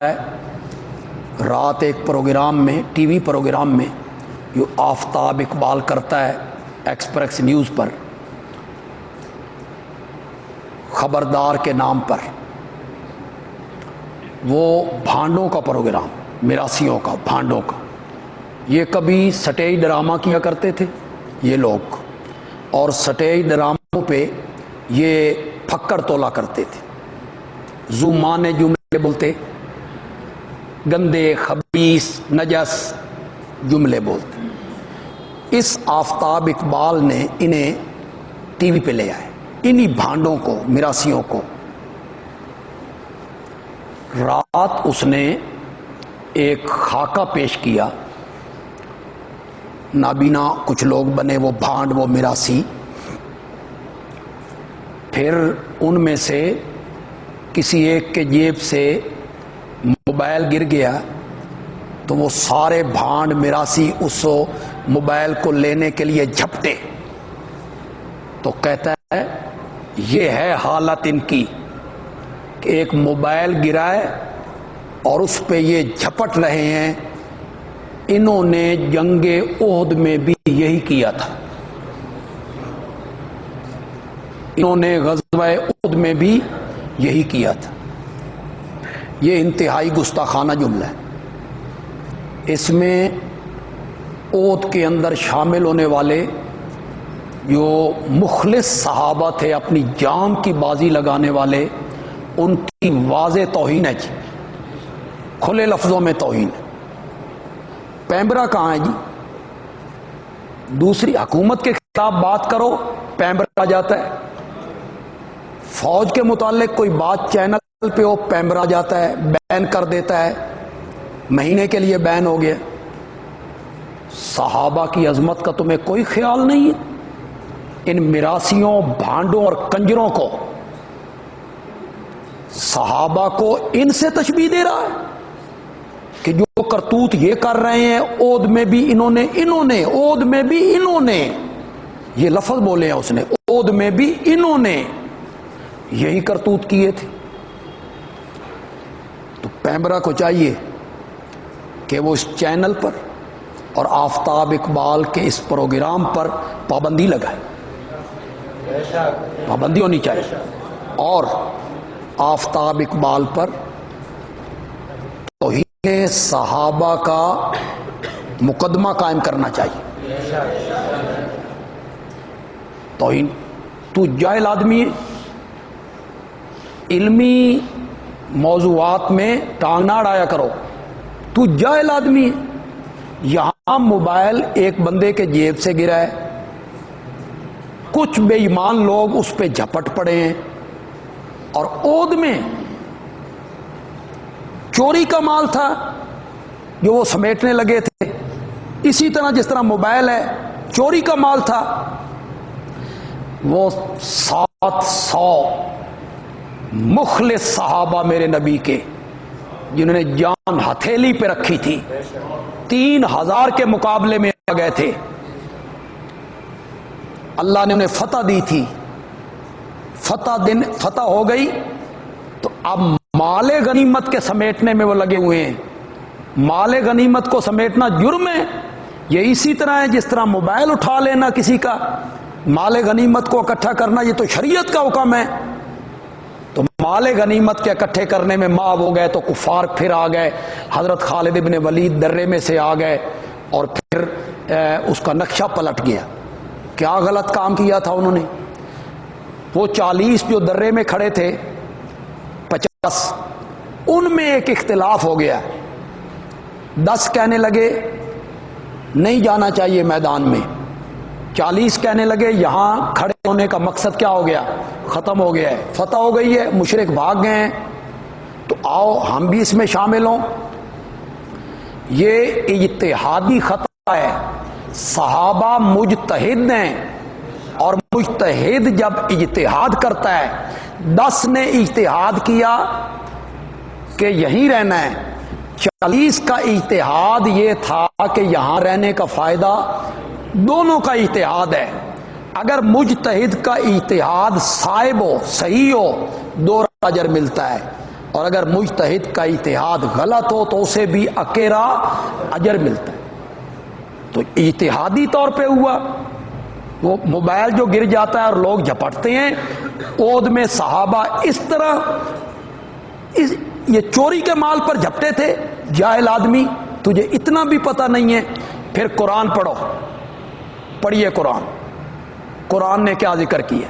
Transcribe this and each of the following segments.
ہے رات ایک پروگرام میں، ٹی وی پروگرام میں، جو آفتاب اقبال کرتا ہے ایکسپریس نیوز پر، خبردار کے نام پر، وہ بھانڈوں کا پروگرام، میراثیوں کا، بھانڈوں کا، یہ کبھی سٹیج ڈرامہ کیا کرتے تھے یہ لوگ، اور سٹیج ڈراموں پہ یہ پھکڑ تولا کرتے تھے، زومانے جملے بولتے، گندے خبیث نجس جملے بولتے۔ اس آفتاب اقبال نے انہیں ٹی وی پہ لے آئے، انہی بھانڈوں کو، میراثیوں کو۔ رات اس نے ایک خاکہ پیش کیا، نابینا کچھ لوگ بنے، وہ بھانڈ، وہ میراثی۔ پھر ان میں سے کسی ایک کے جیب سے موبائل گر گیا تو وہ سارے بھانڈ میراثی اس موبائل کو لینے کے لیے جھپٹے، تو کہتا ہے یہ ہے حالت ان کی کہ ایک موبائل گرا ہے اور اس پہ یہ جھپٹ رہے ہیں۔ انہوں نے جنگ احد میں بھی یہی کیا تھا، انہوں نے غزوہ احد میں بھی یہی کیا تھا۔ یہ انتہائی گستاخانہ جملہ ہے۔ اس میں احد کے اندر شامل ہونے والے جو مخلص صحابہ تھے، اپنی جان کی بازی لگانے والے، ان کی واضح توہین ہے جی، کھلے لفظوں میں توہین ہے۔ پیمبرا کہاں ہے جی؟ دوسری حکومت کے خلاف بات کرو، پیمبرا جاتا ہے۔ فوج کے متعلق کوئی بات چینل پہ ہو، پیمبرا جاتا ہے، بین کر دیتا ہے، مہینے کے لیے بین ہو گیا۔ صحابہ کی عظمت کا تمہیں کوئی خیال نہیں ہے؟ ان میراثیوں، بھانڈوں اور کنجروں کو، صحابہ کو ان سے تشبیہ دے رہا ہے کہ جو کرتوت یہ کر رہے ہیں، احد میں بھی انہوں نے احد میں بھی انہوں نے، یہ لفظ بولے ہیں اس نے، احد میں بھی انہوں نے یہی کرتوت کیے تھے۔ تو پیمبرا کو چاہیے کہ وہ اس چینل پر اور آفتاب اقبال کے اس پروگرام پر پابندی لگائے، پابندی ہونی چاہیے، اور آفتاب اقبال پر توہین صحابہ کا مقدمہ قائم کرنا چاہیے۔ توہین، تو جاہل آدمی ہے، علمی موضوعات میں ٹانگ نہ اڑایا کرو، تو جاہل آدمی ہے۔ یہاں موبائل ایک بندے کے جیب سے گرا ہے، کچھ بے ایمان لوگ اس پہ جھپٹ پڑے ہیں، اور احد میں چوری کا مال تھا جو وہ سمیٹنے لگے تھے، اسی طرح جس طرح موبائل ہے چوری کا مال تھا۔ وہ 700 مخلص صحابہ میرے نبی کے، جنہوں نے جان ہتھیلی پہ رکھی تھی، 3000 کے مقابلے میں آ گئے تھے، اللہ نے انہیں فتح دی تھی۔ فتح ہو گئی تو اب مال غنیمت کے سمیٹنے میں وہ لگے ہوئے ہیں۔ مال غنیمت کو سمیٹنا جرم ہے، یہ اسی طرح ہے جس طرح موبائل اٹھا لینا کسی کا، مال غنیمت کو اکٹھا کرنا یہ تو شریعت کا حکم ہے۔ تو مال غنیمت کے اکٹھے کرنے میں ماو ہو گئے تو کفار پھر آ گئے، حضرت خالد ابن ولید درے میں سے آ گئے، اور پھر اس کا نقشہ پلٹ گیا۔ کیا غلط کام کیا تھا انہوں نے؟ وہ 40 جو درے میں کھڑے تھے، 50 ان میں ایک اختلاف ہو گیا، 10 کہنے لگے نہیں جانا چاہیے میدان میں، 40 کہنے لگے یہاں کھڑے ہونے کا مقصد کیا ہو گیا، ختم ہو گیا ہے، فتح ہو گئی ہے، مشرک بھاگ گئے ہیں، تو آؤ ہم بھی اس میں شامل ہوں۔ یہ اجتہادی خطا ہے۔ صحابہ مجتہد ہیں، اور مجتہد جب اجتہاد کرتا ہے، 10 نے اجتہاد کیا کہ یہیں رہنا ہے، 40 کا اجتہاد یہ تھا کہ یہاں رہنے کا فائدہ، دونوں کا اجتہاد ہے۔ اگر مجتہد کا اجتہاد صائب ہو، صحیح ہو، 2 اجر ملتا ہے، اور اگر مجتہد کا اجتہاد غلط ہو تو اسے بھی اکیرا اجر ملتا ہے. تو اجتہادی طور پہ ہوا. وہ موبائل جو گر جاتا ہے اور لوگ جھپٹتے ہیں، عود میں صحابہ اس طرح یہ چوری کے مال پر جھپٹے تھے. جاہل آدمی، تجھے اتنا بھی پتہ نہیں ہے. پھر قرآن پڑھو، پڑھیے قرآن. قرآن نے کیا ذکر کیا؟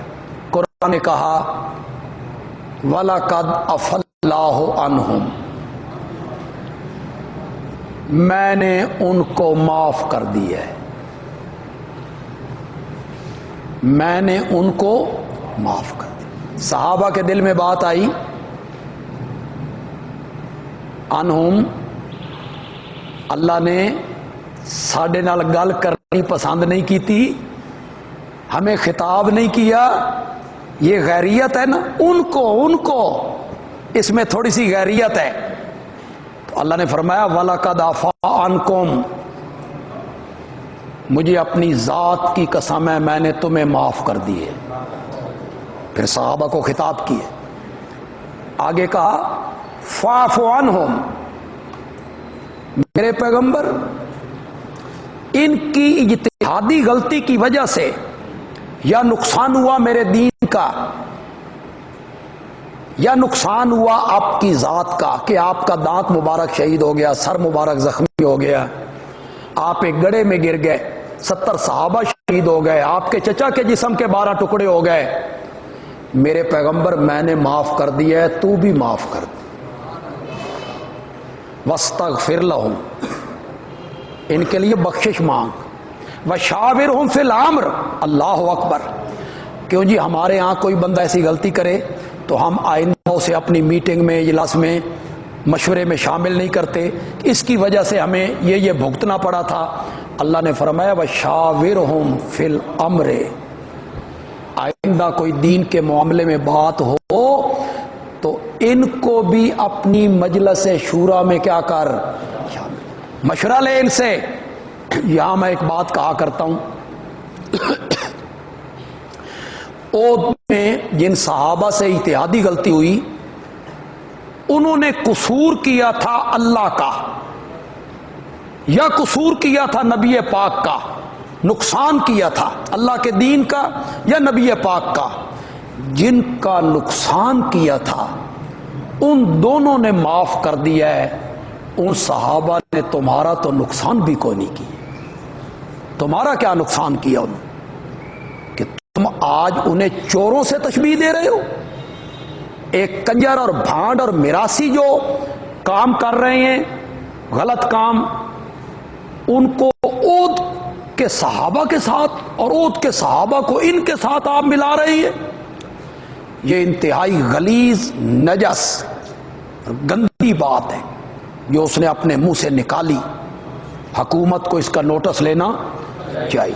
قرآن نے کہا وَلَقَدْ عَفَا اللَّهُ عَنْهُمْ، میں نے ان کو معاف کر دیا ہے. میں نے ان کو معاف کر دیا. صحابہ کے دل میں بات آئی، انہم، اللہ نے ساڈے نال گل کرنی پسند نہیں کی تھی، ہمیں خطاب نہیں کیا. یہ غیریت ہے نا، ان کو اس میں تھوڑی سی غیریت ہے. تو اللہ نے فرمایا وَلَقَدْ عَفَا عَنْكُمْ، مجھے اپنی ذات کی قسم ہے میں نے تمہیں معاف کر دیے. پھر صحابہ کو خطاب کیے. آگے کہا فَاعْفُ عَنْهُمْ، میرے پیغمبر ان کی اجتہادی غلطی کی وجہ سے یا نقصان ہوا میرے دین کا، یا نقصان ہوا آپ کی ذات کا کہ آپ کا دانت مبارک شہید ہو گیا، سر مبارک زخمی ہو گیا، آپ ایک گڑھے میں گر گئے، 70 صحابہ شہید ہو گئے، آپ کے چچا کے جسم کے 12 ٹکڑے ہو گئے. میرے پیغمبر میں نے معاف کر دیا ہے، تو بھی معاف کر دے. وَاسْتَغْفِرْ لَهُمْ، ان کے لیے بخشش مانگ. وَشَاوِرْهُمْ فِي الْأَمْرِ، اللہ اکبر. کیوں جی ہمارے ہاں کوئی بندہ ایسی غلطی کرے تو ہم آئندہ اسے اپنی میٹنگ میں، اجلاس میں، مشورے میں شامل نہیں کرتے. اس کی وجہ سے ہمیں یہ بھگتنا پڑا تھا. اللہ نے فرمایا وَشَاوِرْهُمْ فِي الْأَمْرِ، آئندہ کوئی دین کے معاملے میں بات ہو تو ان کو بھی اپنی مجلس شورا میں کیا کر، مشورہ لے ان سے. یہاں میں ایک بات کہا کرتا ہوں، عہد میں جن صحابہ سے اجتہادی غلطی ہوئی انہوں نے قصور کیا تھا اللہ کا یا قصور کیا تھا نبی پاک کا، نقصان کیا تھا اللہ کے دین کا یا نبی پاک کا. جن کا نقصان کیا تھا ان دونوں نے معاف کر دیا ہے. ان صحابہ نے تمہارا تو نقصان بھی کوئی نہیں کیا. تمہارا کیا نقصان کیا انہوں کہ تم آج انہیں چوروں سے تشبیہ دے رہے ہو. ایک کنجر اور بھانڈ اور میراثی جو کام کر رہے ہیں غلط کام، ان کو عہد کے صحابہ کے ساتھ اور عہد کے صحابہ کو ان کے ساتھ آپ ملا رہے ہیں. یہ انتہائی غلیظ، نجس اور گندی بات ہے جو اس نے اپنے منہ سے نکالی. حکومت کو اس کا نوٹس لینا چاہیے.